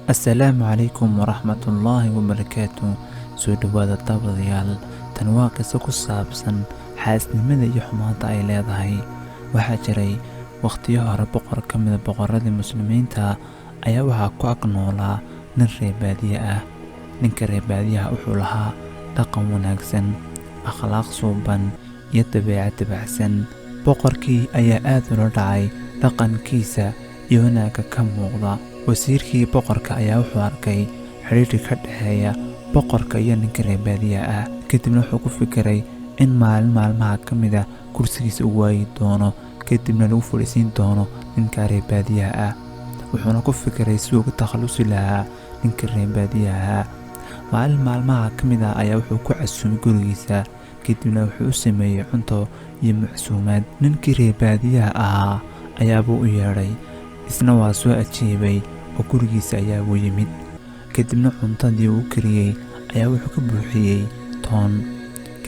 Assalaamu calaykum waraxmatullaahi wabarakaatuh. Soo dhawaada daawadayaal. Tan waa qiso ku saabsan xaasnimada iyo xumaanta ay leedahay. Waxaa jiray waqtiyo hore boqor ka mid ah boqorradii muslimiinta ayaa waxaa ku ag noolaa nin reer baadiye ah. Ninka reer baadiyaha wuxuu lahaa dhaqan wanaagsan, akhlaaq suuban iyo dabeecad dabacsan. Boqorkii ayaa aad ula dhacay dhaqankiisa iyo wanaagga ka muuqda. Wasiirkii boqorka ayaa wuxuu arkay xiriirka ka dhexeeya boqorka iyo ninka reer baadiyaha ah. Kadibna wuxuu ku fikiray in maalin maalmaha ka mid ah kursigiisa uu waayi doono, kadibna lagu fadhiisiin doono ninka reer baadiyaha ah. Wuxuuna ku fikiray siduu uga takhalusi lahaa ninka reer baadiyaha ah. Maalin maalmaha ka mid ah ayaa wuxuu ku casuumay gurigiisa, kadibna wuxuu u sameeyey cunto iyo macsuumaad. Ninkii reer baadiyaha ahaa ayaabuu u yeedhay, isna waa soo ajiibay oo gurigiisa ayaa u yimid. Kadibna cuntadii uu kariyey ayaa wuxuu ka buuxiyey toon.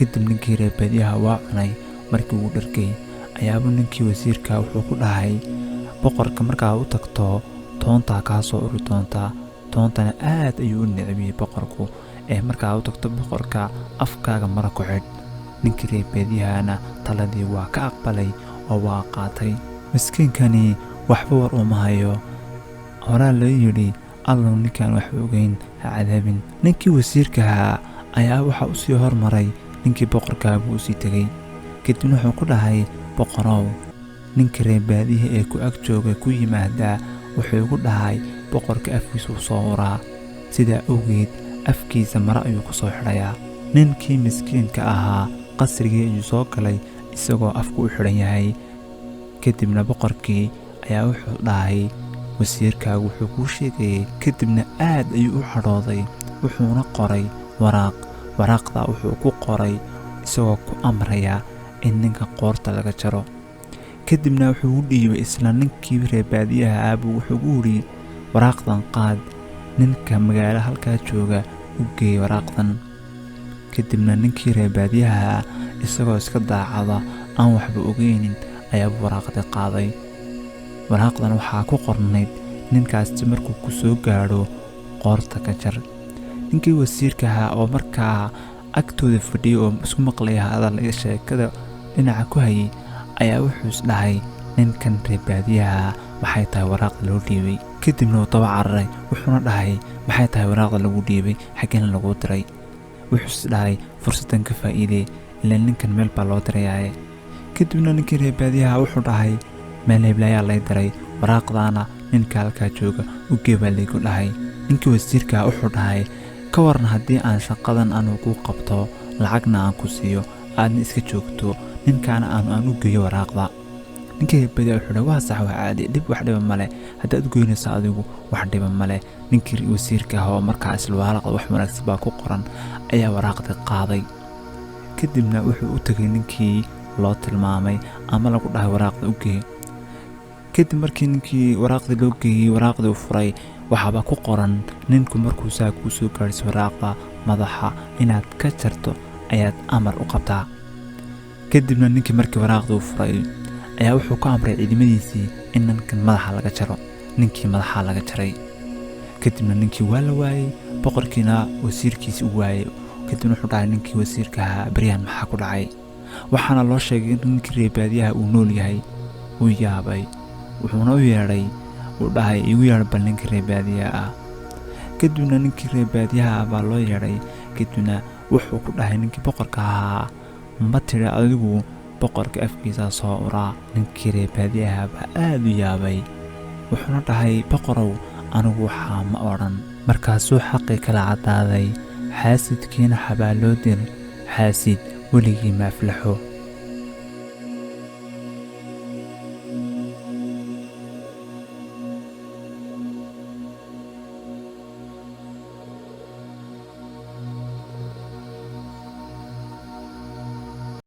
Kadib ninkii reer baadiyaha waa cunay. Markii uu dhargay ayaabuu ninkii wasiirka wuxuu ku dhahay, boqorka markaa u tagto toontaa kaa soo uri doontaa. Toontana aad ayuu u necbiyey boqorku, markaa u tagto boqorka afkaaga mara ku xidh. Ninkii reer baadiyahana taladii waa ka aqbalay oo waa qaatay. Miskiinkani waxba war uma hayo. Horaa loo yidhi allow ninkaan wax ogeyn ha cadaabin. Ninkii wasiirka ahaa ayaa waxa u sii hormaray ninkii boqorkaa buu u sii tegey. Kadibna wuxuu ku dhahay, boqorow, ninka reer baadiyaha ee ku ag jooga ku yimaadaa wuxuu igu dhahay boqorka afkiisa u soo uraa, sidaa awgeed afkiisa mara ayuu ku soo xidhayaa. Ninkii miskiinka ahaa qasrigii ayuu soo galay isagoo afku u xidhan yahay. Kadibna boqorkii ayaa wuxuu dhahay, wasiirkaagu wuxuu kuu sheegayay. Kadibna aad ayuu u cadhooday, wuxuuna qoray waraaq. Waraaqda wuxuu ku qoray isagoo ku amraya in ninka qoorta laga jaro. Kadibna wuxuu u dhiibay isla ninkii reer baadiyaha ah buu wuxuu u yidhi, waraaqdan qaad, ninka magaalo halkaa jooga u geey waraaqdan. Kadibna ninkii reer baadiyaha isagoo iska daacada aan waxba ogeynin ayaabuu waraaqdii qaaday. Waraaqdan waxaa ku qornayd, ninkaasi markuu ku soo gaadho qoorta ka jar. Ninkii wasiirka ahaa oo markaa agtooda fadhiyay oo isku maqlaya hadal iyo sheekada dhinaca ku hayay ayaa wuxuu is dhahay, ninkan reer baadiyaha maxay tahay waraaqda loo dhiibay. Kadibna wuu daba cararay, wuxuuna dhahay, maxay tahay waraaqda lagu dhiibay, xaggana lagu diray. Wuxuu is dhahay, fursaddan ka faa'iidee, ilaa ninkan meel baa loo dirayaaye. Kadibna ninkii reer baadiyaha wuxuu dhahay, meel hebla ayaa lay diray, waraaqdaana ninka halkaa jooga u gee baa laygu dhahay. Ninkii wasiirka wuxuu dhahay, ka waran haddii aan shaqadan anu kuu qabto, lacagna aan ku siiyo, aadna iska joogto, ninkaana aan u geeyo waraaqda. Ninkii reer baadiyaha wuxuu dhahay, waa sax, waa caadi, wax dhiba male, haddaad u geynayso adigu wax dhiba male. Ninkii wasiirka ah oo markaa isla waraaqda wax wanaagsan baa ku qoran ayaa waraaqdii qaaday. Kadibna wuxuu u tegay ninkii loo tilmaamay ama lagu dhahay waraaqda u gee. Kadib markii ninkii waraaqdii loo geeyey, waraaqdii u furay, waxaaba ku qoran, ninku markuu saa kuu soo gaadhsiiyo waraaqda madaxa inaad ka jarto ayaad amar u qabtaa. Kadibna ninkii markii waraaqdii u furay ayaa wuxuu ku amray ciidamadiisii in ninkan madaxa laga jaro. Ninkii madaxa laga jaray. Kadibna ninkii waa la waayey, boqorkiina wasiirkiisi u waayey. Kadibna wuxuu dhahay ninkii wasiirka ahaa, baryahan maxaa ku dhacay? Waxaana loo sheegay in ninkii reer baadiyaha uu nool yahay. Wuu yaabay, wuxuuna u yeedhay, uu dhahay, igu yeedh bal ninkii reer baadiyaha ah. Kadibna ninkii reer baadiyaha baa loo yeedhay. Kadibna wuxuu ku dhahay ninkii boqorka ahaa, ma tiri adigu boqorka afkiisa soo uraa? Ninkii reer baadiyaha baa aad u yaabay, wuxuuna dhahay, boqorow, anigu waxaa ma odhan. Markaasuu xaqii kala caddaaday, xaasidkiina xabaaloo dir, xaasid weligii ma aflaxo.